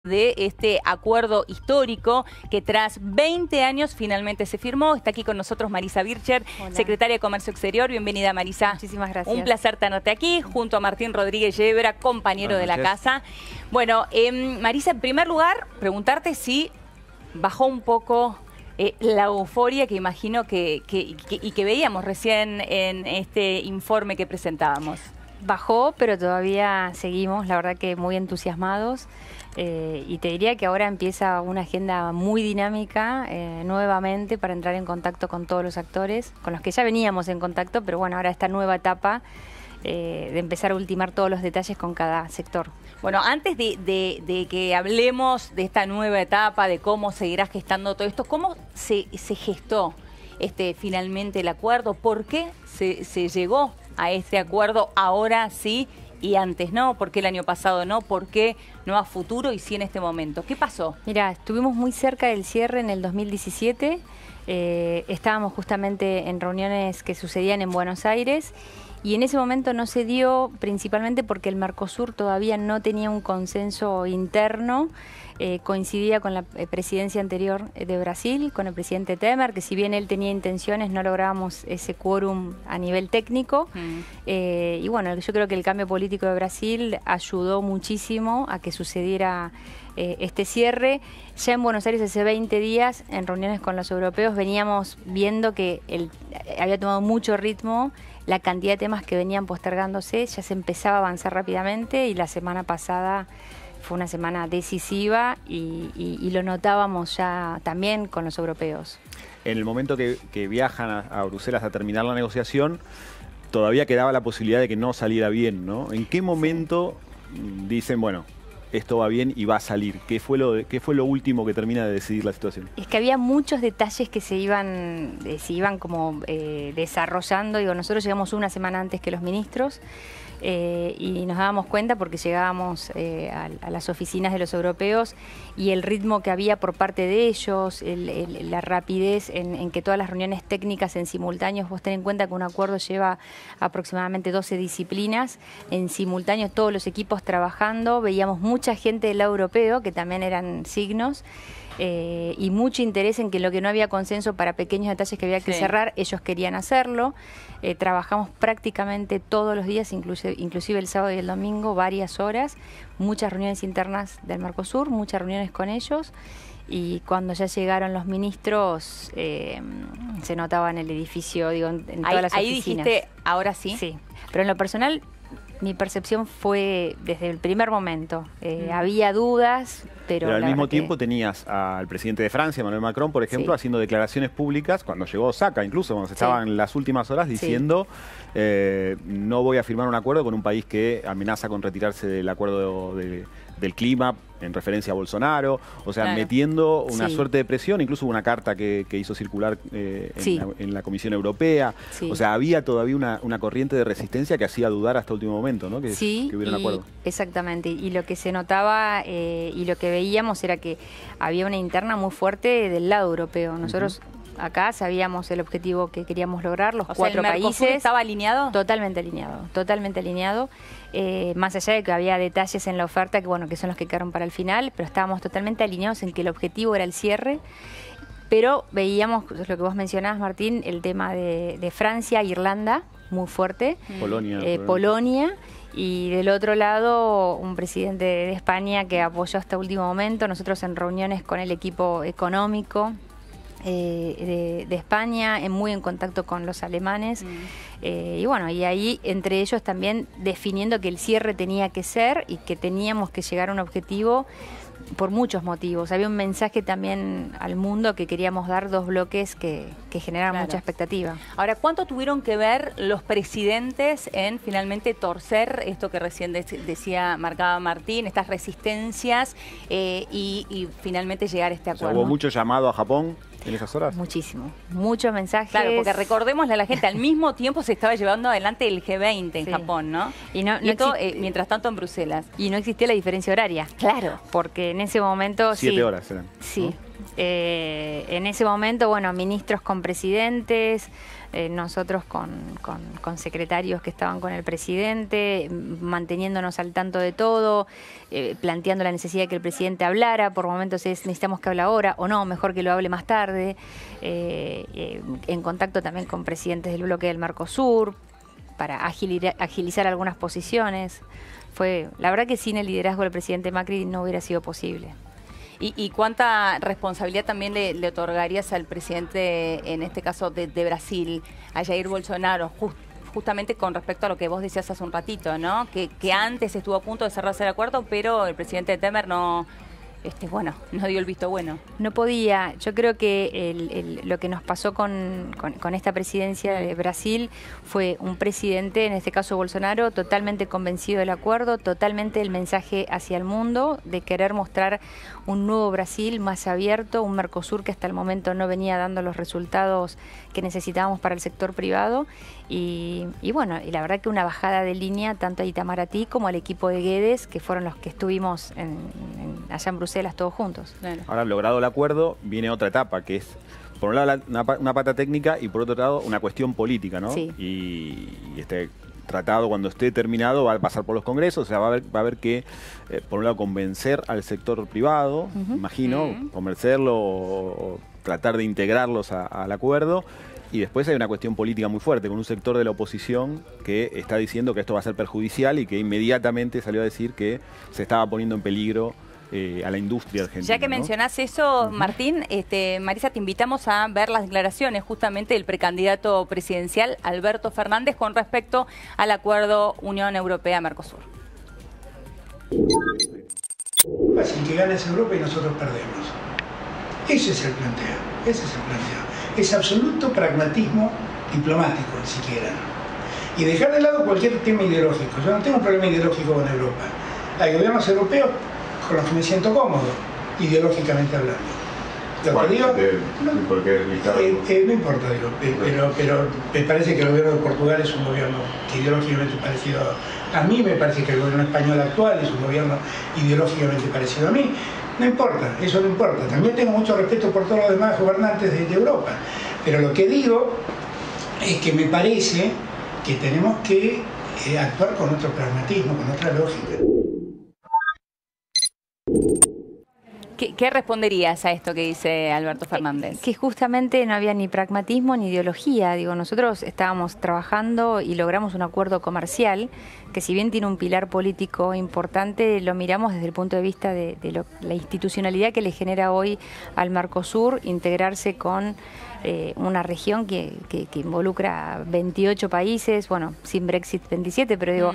de este acuerdo histórico que tras 20 años finalmente se firmó. Está aquí con nosotros Marisa Bircher, secretaria de Comercio Exterior. Bienvenida, Marisa. Muchísimas gracias. Un placer tenerte aquí, junto a Martín Rodríguez Yebra, compañero de la casa. Bueno, Marisa, en primer lugar, preguntarte si bajó un poco la euforia que imagino que veíamos recién en este informe que presentábamos. Bajó, pero todavía seguimos, la verdad que muy entusiasmados. Y te diría que ahora empieza una agenda muy dinámica nuevamente para entrar en contacto con todos los actores, con los que ya veníamos en contacto, pero bueno, ahora esta nueva etapa de empezar a ultimar todos los detalles con cada sector. Bueno, antes de que hablemos de esta nueva etapa, de cómo seguirá gestando todo esto, ¿cómo se gestó finalmente el acuerdo? ¿Por qué se llegó a este acuerdo ahora sí y antes no? ¿Por qué el año pasado no? ¿Por qué no a futuro y sí en este momento? ¿Qué pasó? Mira, estuvimos muy cerca del cierre en el 2017. Estábamos justamente en reuniones que sucedían en Buenos Aires y en ese momento no se dio, principalmente porque el Mercosur todavía no tenía un consenso interno. Coincidía con la presidencia anterior de Brasil, con el presidente Temer, que si bien él tenía intenciones, no lográbamos ese quórum a nivel técnico. Y bueno, yo creo que el cambio político de Brasil ayudó muchísimo a que sucediera este cierre. Ya en Buenos Aires hace 20 días, en reuniones con los europeos, veníamos viendo que había tomado mucho ritmo la cantidad de temas que venían postergándose, ya se empezaba a avanzar rápidamente y la semana pasada fue una semana decisiva y lo notábamos ya también con los europeos. En el momento que viajan a Bruselas a terminar la negociación, todavía quedaba la posibilidad de que no saliera bien, ¿no? ¿En qué momento dicen, bueno, esto va bien y va a salir? ¿Qué fue lo último que termina de decidir la situación? Es que había muchos detalles que se iban como desarrollando. Digo, nosotros llegamos una semana antes que los ministros. Y nos dábamos cuenta porque llegábamos a las oficinas de los europeos y el ritmo que había por parte de ellos, la rapidez en que todas las reuniones técnicas en simultáneo, vos ten en cuenta que un acuerdo lleva aproximadamente 12 disciplinas, en simultáneo todos los equipos trabajando, veíamos mucha gente del lado europeo que también eran signos. Y mucho interés en que lo que no había consenso para pequeños detalles que había que cerrar, ellos querían hacerlo. Trabajamos prácticamente todos los días, inclusive el sábado y el domingo, varias horas, muchas reuniones internas del Mercosur, muchas reuniones con ellos. Y cuando ya llegaron los ministros, se notaba en el edificio, digo, en todas las oficinas. Ahí dijiste, ahora sí. Sí, pero en lo personal, mi percepción fue desde el primer momento. Había dudas, pero al mismo tiempo tenías al presidente de Francia, Emmanuel Macron, por ejemplo, haciendo declaraciones públicas, cuando llegó Osaka, incluso cuando se estaban en las últimas horas, diciendo no voy a firmar un acuerdo con un país que amenaza con retirarse del acuerdo del clima, en referencia a Bolsonaro, o sea, metiendo una suerte de presión, incluso hubo una carta que hizo circular en la Comisión Europea, o sea, había todavía una corriente de resistencia que hacía dudar hasta último momento, ¿no? Que hubiera un acuerdo. Exactamente, y lo que se notaba y lo que veíamos era que había una interna muy fuerte del lado europeo. Nosotros acá sabíamos el objetivo que queríamos lograr, los 4 países. ¿Estaba alineado? Totalmente alineado, totalmente alineado. Más allá de que había detalles en la oferta que son los que quedaron para el final, pero estábamos totalmente alineados en que el objetivo era el cierre. Pero veíamos, lo que vos mencionabas, Martín, el tema de Francia, Irlanda, muy fuerte. Polonia. Y del otro lado, un presidente de España que apoyó hasta último momento. Nosotros en reuniones con el equipo económico de España, muy en contacto con los alemanes. Y bueno, y ahí entre ellos también definiendo que el cierre tenía que ser y que teníamos que llegar a un objetivo por muchos motivos. Había un mensaje también al mundo que queríamos dar, 2 bloques que generaron mucha expectativa. Ahora, ¿cuánto tuvieron que ver los presidentes en finalmente torcer esto que recién marcaba Martín, estas resistencias y finalmente llegar a este acuerdo? O sea, ¿hubo mucho llamado a Japón en esas horas? Muchísimo, muchos mensajes. Claro, porque recordémosle a la gente, al mismo tiempo se estaba llevando adelante el G20 en Japón, ¿no? Y esto, mientras tanto, en Bruselas. Y no existía la diferencia horaria. Claro. Porque en ese momento... 7 horas eran. Sí. En ese momento, bueno, ministros con presidentes, nosotros con secretarios que estaban con el presidente, manteniéndonos al tanto de todo, planteando la necesidad de que el presidente hablara. Por momentos necesitamos que hable ahora, o no, mejor que lo hable más tarde. En contacto también con presidentes del bloque del Mercosur, para agilizar algunas posiciones. La verdad que sin el liderazgo del presidente Macri no hubiera sido posible. ¿Y cuánta responsabilidad también le otorgarías al presidente, en este caso de Brasil, a Jair Bolsonaro, justamente con respecto a lo que vos decías hace un ratito, ¿no? Que antes estuvo a punto de cerrarse el acuerdo, pero el presidente Temer no dio el visto bueno. No podía. Yo creo que lo que nos pasó con esta presidencia de Brasil fue un presidente, en este caso Bolsonaro, totalmente convencido del acuerdo, totalmente el mensaje hacia el mundo de querer mostrar un nuevo Brasil más abierto, un Mercosur que hasta el momento no venía dando los resultados que necesitábamos para el sector privado. Y bueno, y la verdad que una bajada de línea tanto a Itamaraty como al equipo de Guedes, que fueron los que estuvimos allá en Bruselas todos juntos. Claro. Ahora, logrado el acuerdo, viene otra etapa, que es, por un lado, una pata técnica y por otro lado, una cuestión política, ¿no? Sí. Y este tratado, cuando esté terminado, va a pasar por los congresos, o sea, va a haber que, por un lado, convencer al sector privado, imagino, convencerlo o tratar de integrarlos al acuerdo. Y después hay una cuestión política muy fuerte, con un sector de la oposición que está diciendo que esto va a ser perjudicial y que inmediatamente salió a decir que se estaba poniendo en peligro a la industria argentina. Ya que mencionás eso, Martín, Marisa, te invitamos a ver las declaraciones justamente del precandidato presidencial Alberto Fernández con respecto al acuerdo Unión Europea-Mercosur. Sin que ganes Europa y nosotros perdemos. Ese es el planteo, ese es el planteo. Es absoluto pragmatismo diplomático, ni siquiera. Y dejar de lado cualquier tema ideológico. Yo no tengo un problema ideológico con Europa. Hay gobiernos europeos con los que me siento cómodo, ideológicamente hablando. Lo que digo, no importa, digo, pero me parece que el gobierno de Portugal es un gobierno que ideológicamente parecido a mí, me parece que el gobierno español actual es un gobierno ideológicamente parecido a mí. No importa, eso no importa. También tengo mucho respeto por todos los demás gobernantes de Europa. Pero lo que digo es que me parece que tenemos que actuar con otro pragmatismo, con otra lógica. ¿Qué responderías a esto que dice Alberto Fernández? Que justamente no había ni pragmatismo ni ideología. Digo, nosotros estábamos trabajando y logramos un acuerdo comercial que, si bien tiene un pilar político importante, lo miramos desde el punto de vista de la institucionalidad que le genera hoy al Mercosur integrarse con una región que involucra 28 países, bueno, sin Brexit 27, pero digo,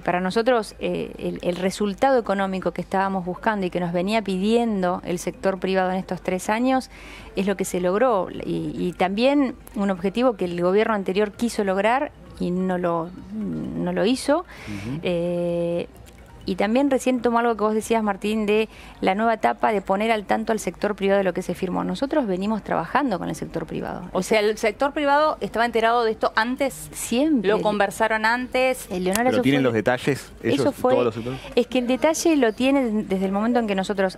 para nosotros el resultado económico que estábamos buscando y que nos venía pidiendo el sector privado en estos 3 años es lo que se logró, y también un objetivo que el gobierno anterior quiso lograr y no lo hizo. Y también recién tomo algo que vos decías, Martín, de la nueva etapa de poner al tanto al sector privado de lo que se firmó. Nosotros venimos trabajando con el sector privado. O sea, ¿el sector privado estaba enterado de esto antes? Siempre. ¿Lo conversaron antes? ¿Pero tienen los detalles? Eso fue. Es que el detalle lo tiene desde el momento en que nosotros,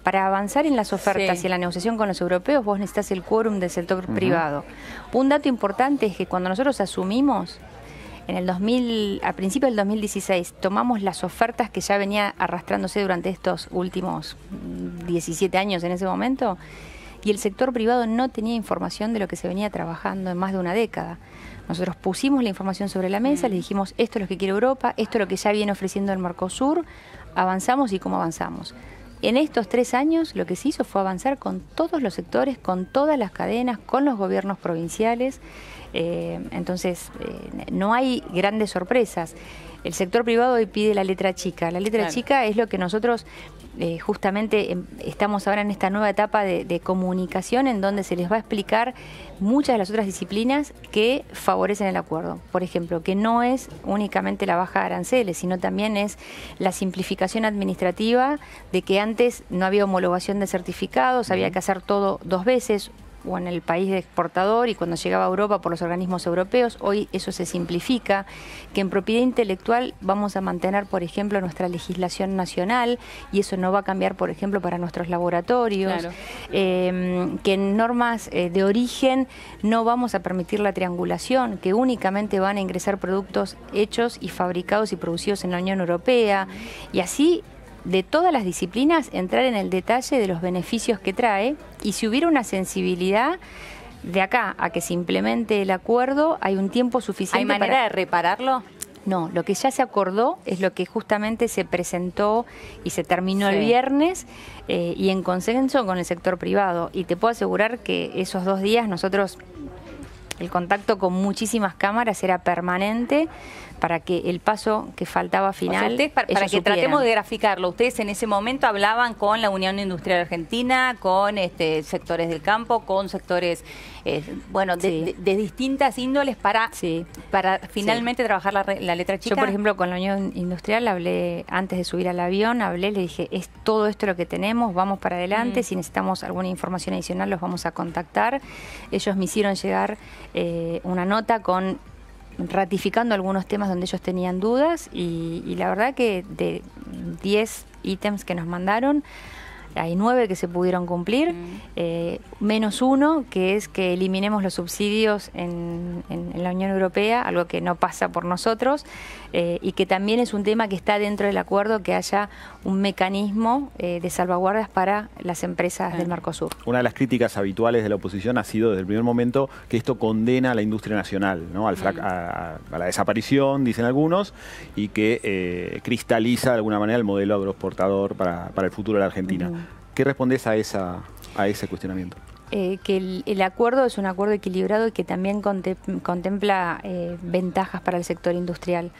para avanzar en las ofertas y en la negociación con los europeos, vos necesitas el quórum del sector privado. Un dato importante es que cuando nosotros asumimos, a principios del 2016, tomamos las ofertas que ya venía arrastrándose durante estos últimos 17 años en ese momento, y el sector privado no tenía información de lo que se venía trabajando en más de una década. Nosotros pusimos la información sobre la mesa, le dijimos, esto es lo que quiere Europa, esto es lo que ya viene ofreciendo el Mercosur, avanzamos y cómo avanzamos. En estos 3 años lo que se hizo fue avanzar con todos los sectores, con todas las cadenas, con los gobiernos provinciales. Entonces, no hay grandes sorpresas. El sector privado hoy pide la letra chica. La letra chica es lo que nosotros justamente estamos ahora en esta nueva etapa de comunicación, en donde se les va a explicar muchas de las otras disciplinas que favorecen el acuerdo. Por ejemplo, que no es únicamente la baja de aranceles, sino también es la simplificación administrativa de que antes no había homologación de certificados, había que hacer todo 2 veces. o en el país exportador y cuando llegaba a Europa por los organismos europeos. Hoy eso se simplifica, que en propiedad intelectual vamos a mantener, por ejemplo, nuestra legislación nacional y eso no va a cambiar, por ejemplo, para nuestros laboratorios, claro. Que en normas de origen no vamos a permitir la triangulación, que únicamente van a ingresar productos hechos y fabricados y producidos en la Unión Europea, y así de todas las disciplinas entrar en el detalle de los beneficios que trae, y si hubiera una sensibilidad de acá a que se implemente el acuerdo, hay un tiempo suficiente. ¿Hay manera de repararlo? No, lo que ya se acordó es lo que justamente se presentó y se terminó Sí. el viernes y en consenso con el sector privado. Y te puedo asegurar que esos 2 días nosotros, el contacto con muchísimas cámaras era permanente para que el paso que faltaba final, O sea, ustedes, para ellos que supieran. tratemos de graficarlo, ustedes en ese momento hablaban con la Unión Industrial Argentina, con sectores del campo, con sectores, bueno, Sí. de distintas índoles para Sí. finalmente trabajar la letra chica. Yo, por ejemplo, con la Unión Industrial hablé, antes de subir al avión, le dije, es todo esto lo que tenemos, vamos para adelante, si necesitamos alguna información adicional los vamos a contactar. Ellos me hicieron llegar una nota ratificando algunos temas donde ellos tenían dudas y la verdad que de 10 ítems que nos mandaron, hay 9 que se pudieron cumplir, menos 1, que es que eliminemos los subsidios en la Unión Europea, algo que no pasa por nosotros, y que también es un tema que está dentro del acuerdo, que haya un mecanismo de salvaguardas para las empresas del Mercosur. Una de las críticas habituales de la oposición ha sido desde el primer momento que esto condena a la industria nacional, ¿no? A la desaparición, dicen algunos, y que cristaliza de alguna manera el modelo agroexportador para el futuro de la Argentina. ¿Qué respondes a ese cuestionamiento? Que el acuerdo es un acuerdo equilibrado y que también contempla ventajas para el sector industrial.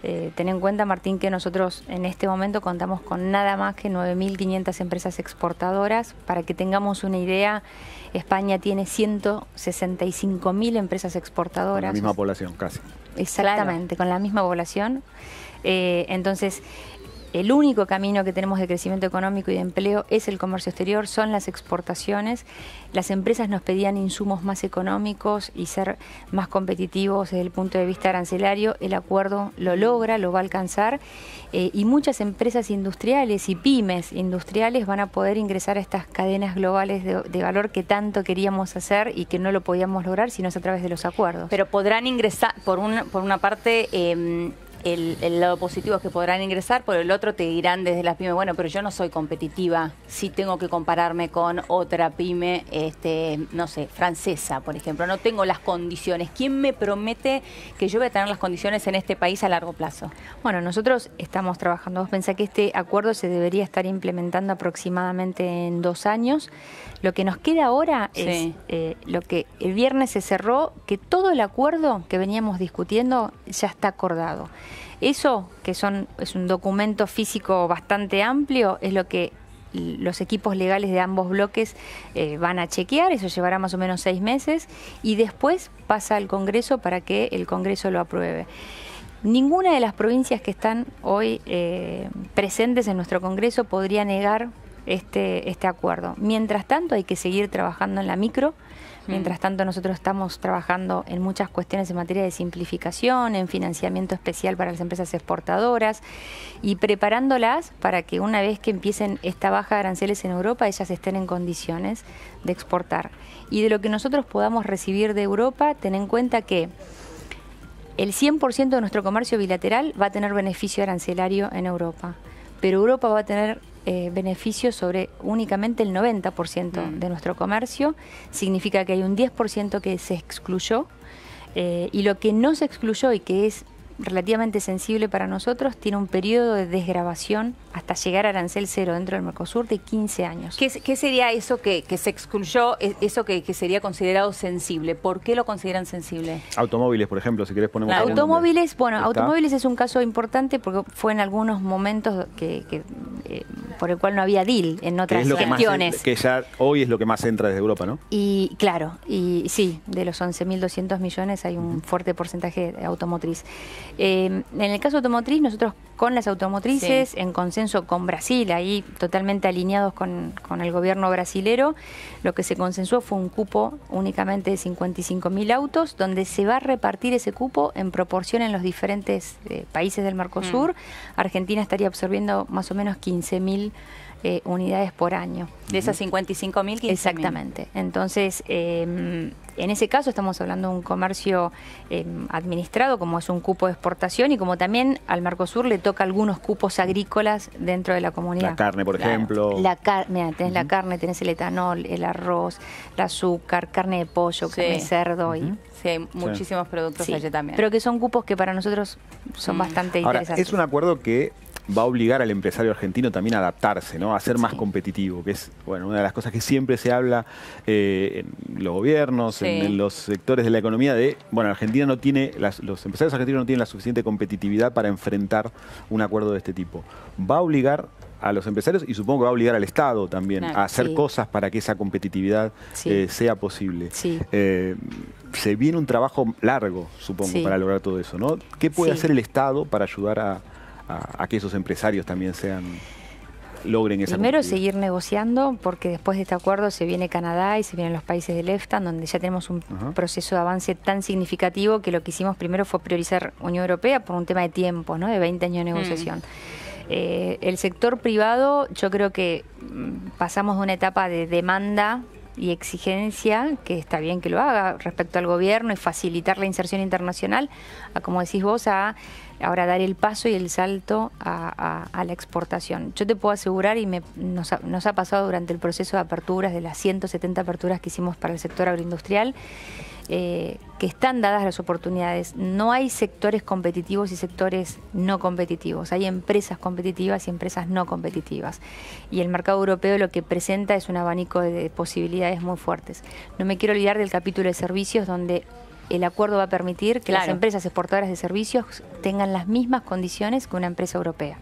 Ten en cuenta, Martín, que nosotros en este momento contamos con nada más que 9.500 empresas exportadoras. Para que tengamos una idea, España tiene 165.000 empresas exportadoras. Con la misma población, casi. Exactamente, con la misma población. Entonces, el único camino que tenemos de crecimiento económico y de empleo es el comercio exterior, son las exportaciones. Las empresas nos pedían insumos más económicos y ser más competitivos desde el punto de vista arancelario. El acuerdo lo logra, lo va a alcanzar y muchas empresas industriales y pymes industriales van a poder ingresar a estas cadenas globales de valor que tanto queríamos hacer y que no lo podíamos lograr si no es a través de los acuerdos. Pero podrán ingresar, por una parte, el lado positivo es que podrán ingresar, por el otro te dirán desde las pymes, bueno, pero yo no soy competitiva, si tengo que compararme con otra pyme, no sé, francesa, por ejemplo, no tengo las condiciones. ¿Quién me promete que yo voy a tener las condiciones en este país a largo plazo? Bueno, nosotros estamos trabajando. Vos pensás que este acuerdo se debería estar implementando aproximadamente en 2 años. Lo que nos queda ahora es lo que el viernes se cerró, que todo el acuerdo que veníamos discutiendo ya está acordado. Eso, que es un documento físico bastante amplio, es lo que los equipos legales de ambos bloques van a chequear. Eso llevará más o menos 6 meses y después pasa al Congreso para que el Congreso lo apruebe. Ninguna de las provincias que están hoy presentes en nuestro Congreso podría negar este acuerdo. Mientras tanto, hay que seguir trabajando en la micro. Mientras tanto, nosotros estamos trabajando en muchas cuestiones en materia de simplificación, en financiamiento especial para las empresas exportadoras y preparándolas para que una vez que empiecen esta baja de aranceles en Europa, ellas estén en condiciones de exportar. Y de lo que nosotros podamos recibir de Europa, ten en cuenta que el 100% de nuestro comercio bilateral va a tener beneficio arancelario en Europa, pero Europa va a tener beneficios sobre únicamente el 90% de nuestro comercio. Significa que hay un 10% que se excluyó y lo que no se excluyó y que es relativamente sensible para nosotros tiene un periodo de desgravación hasta llegar a arancel cero dentro del Mercosur de 15 años. ¿Qué sería eso que se excluyó, eso que sería considerado sensible? ¿Por qué lo consideran sensible? Automóviles, por ejemplo, si querés ponemos... Automóviles, bueno, automóviles es un caso importante porque fue en algunos momentos que por el cual no había deal en otras gestiones. Que ya hoy es lo que más entra desde Europa, ¿no? Y claro, y sí, de los 11.200 millones hay un fuerte porcentaje automotriz. En el caso automotriz, nosotros con las automotrices, en consenso con Brasil, ahí totalmente alineados con el gobierno brasilero, lo que se consensuó fue un cupo únicamente de 55.000 autos, donde se va a repartir ese cupo en proporción en los diferentes países del Mercosur. Argentina estaría absorbiendo más o menos 15.000 unidades por año. De esas 55.000, 15.000. Exactamente. Entonces, en ese caso estamos hablando de un comercio administrado, como es un cupo de exportación, y como también al Mercosur le toca algunos cupos agrícolas dentro de la comunidad. La carne, por ejemplo. Mira, tenés la carne, tenés el etanol, el arroz, el azúcar, carne de pollo, carne de cerdo. Y sí, hay muchísimos productos allí también. Pero que son cupos que para nosotros son bastante interesantes. Es un acuerdo que va a obligar al empresario argentino también a adaptarse, ¿no? A ser más competitivo, que es una de las cosas que siempre se habla en los gobiernos, en los sectores de la economía, de, Argentina no tiene, los empresarios argentinos no tienen la suficiente competitividad para enfrentar un acuerdo de este tipo. Va a obligar a los empresarios y supongo que va a obligar al Estado también a hacer cosas para que esa competitividad sea posible. Se viene un trabajo largo, supongo, para lograr todo eso, ¿no? ¿Qué puede hacer el Estado para ayudar a que esos empresarios también logren esa Primero seguir negociando, porque después de este acuerdo se viene Canadá y se vienen los países del EFTA, donde ya tenemos un proceso de avance tan significativo que lo que hicimos primero fue priorizar Unión Europea por un tema de tiempo, ¿no? De 20 años de negociación. El sector privado, yo creo que pasamos de una etapa de demanda y exigencia, que está bien que lo haga respecto al gobierno y facilitar la inserción internacional, a, como decís vos, a ahora dar el paso y el salto a la exportación. Yo te puedo asegurar, y nos ha pasado durante el proceso de aperturas, de las 170 aperturas que hicimos para el sector agroindustrial, que están dadas las oportunidades. No hay sectores competitivos y sectores no competitivos. Hay empresas competitivas y empresas no competitivas. Y el mercado europeo lo que presenta es un abanico de posibilidades muy fuertes. No me quiero olvidar del capítulo de servicios, donde el acuerdo va a permitir que las empresas exportadoras de servicios tengan las mismas condiciones que una empresa europea.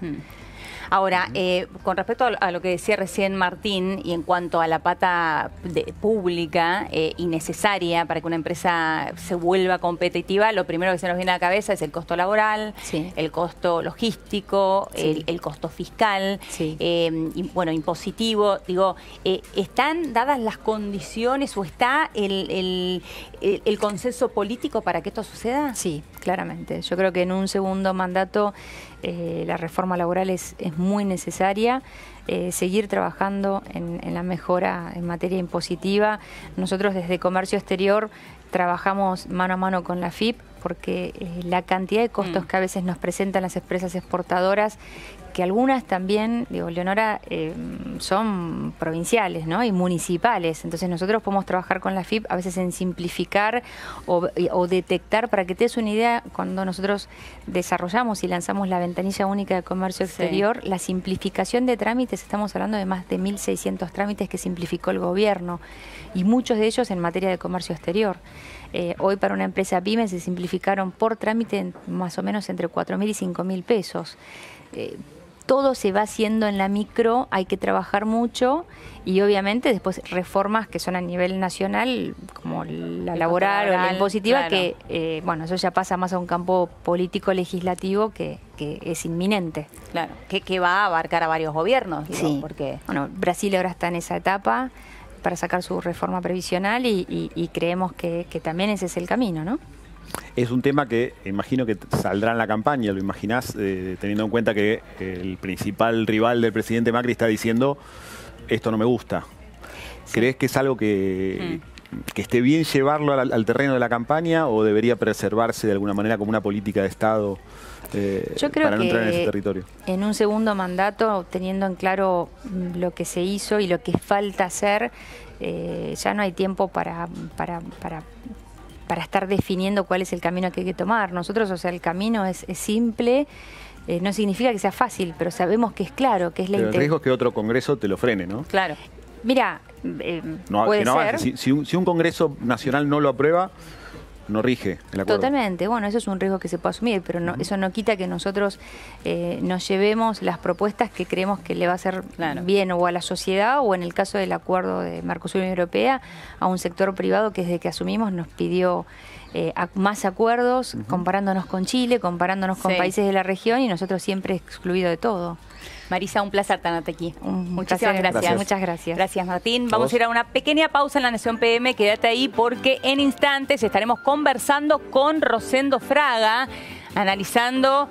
Ahora, con respecto a lo que decía recién Martín, y en cuanto a la pata pública y necesaria para que una empresa se vuelva competitiva, lo primero que se nos viene a la cabeza es el costo laboral, el costo logístico, el costo fiscal, impositivo. Digo, ¿están dadas las condiciones o está el consenso político para que esto suceda? Sí, claramente. Yo creo que en un segundo mandato la reforma laboral es muy necesaria. Seguir trabajando en la mejora en materia impositiva. Nosotros desde Comercio Exterior trabajamos mano a mano con la FIP, porque la cantidad de costos que a veces nos presentan las empresas exportadoras, que algunas también, digo, Leonora, son provinciales, ¿no? Y municipales. Entonces nosotros podemos trabajar con la FIP a veces en simplificar o detectar. Para que te des una idea, cuando nosotros desarrollamos y lanzamos la ventanilla única de comercio exterior, la simplificación de trámites, estamos hablando de más de 1.600 trámites que simplificó el gobierno, y muchos de ellos en materia de comercio exterior. Hoy para una empresa pyme se simplificaron por trámite más o menos entre 4.000 y 5.000 pesos. Todo se va haciendo en la micro, hay que trabajar mucho, y obviamente después reformas que son a nivel nacional, como la laboral o la impositiva, que eso ya pasa más a un campo político-legislativo que es inminente. Claro, que va a abarcar a varios gobiernos, digo, porque... Bueno, Brasil ahora está en esa etapa para sacar su reforma previsional y creemos que también ese es el camino, ¿no? Es un tema que imagino que saldrá en la campaña, ¿lo imaginás? Teniendo en cuenta que el principal rival del presidente Macri está diciendo, esto no me gusta. ¿Crees que es algo que esté bien llevarlo al terreno de la campaña, o debería preservarse de alguna manera como una política de Estado Yo creo para no entrar en ese territorio? En un segundo mandato, teniendo en claro lo que se hizo y lo que falta hacer, ya no hay tiempo para estar definiendo cuál es el camino que hay que tomar. Nosotros, el camino es simple, no significa que sea fácil, pero sabemos que es claro, que es la intención. El riesgo es que otro congreso te lo frene, ¿no? Claro. Mira, puede ser. Si un congreso nacional no lo aprueba, no rige el acuerdo. Totalmente, bueno, eso es un riesgo que se puede asumir, pero no, eso no quita que nosotros nos llevemos las propuestas que creemos que le va a hacer bien o a la sociedad, o en el caso del acuerdo de Mercosur-Unión Europea, a un sector privado que desde que asumimos nos pidió más acuerdos, comparándonos con Chile, comparándonos con países de la región, y nosotros siempre excluido de todo. Marisa, un placer tenerte aquí. Muchísimas gracias. Muchas gracias. Gracias, Martín. Vamos a ir a una pequeña pausa en La Nación PM. Quédate ahí porque en instantes estaremos conversando con Rosendo Fraga, analizando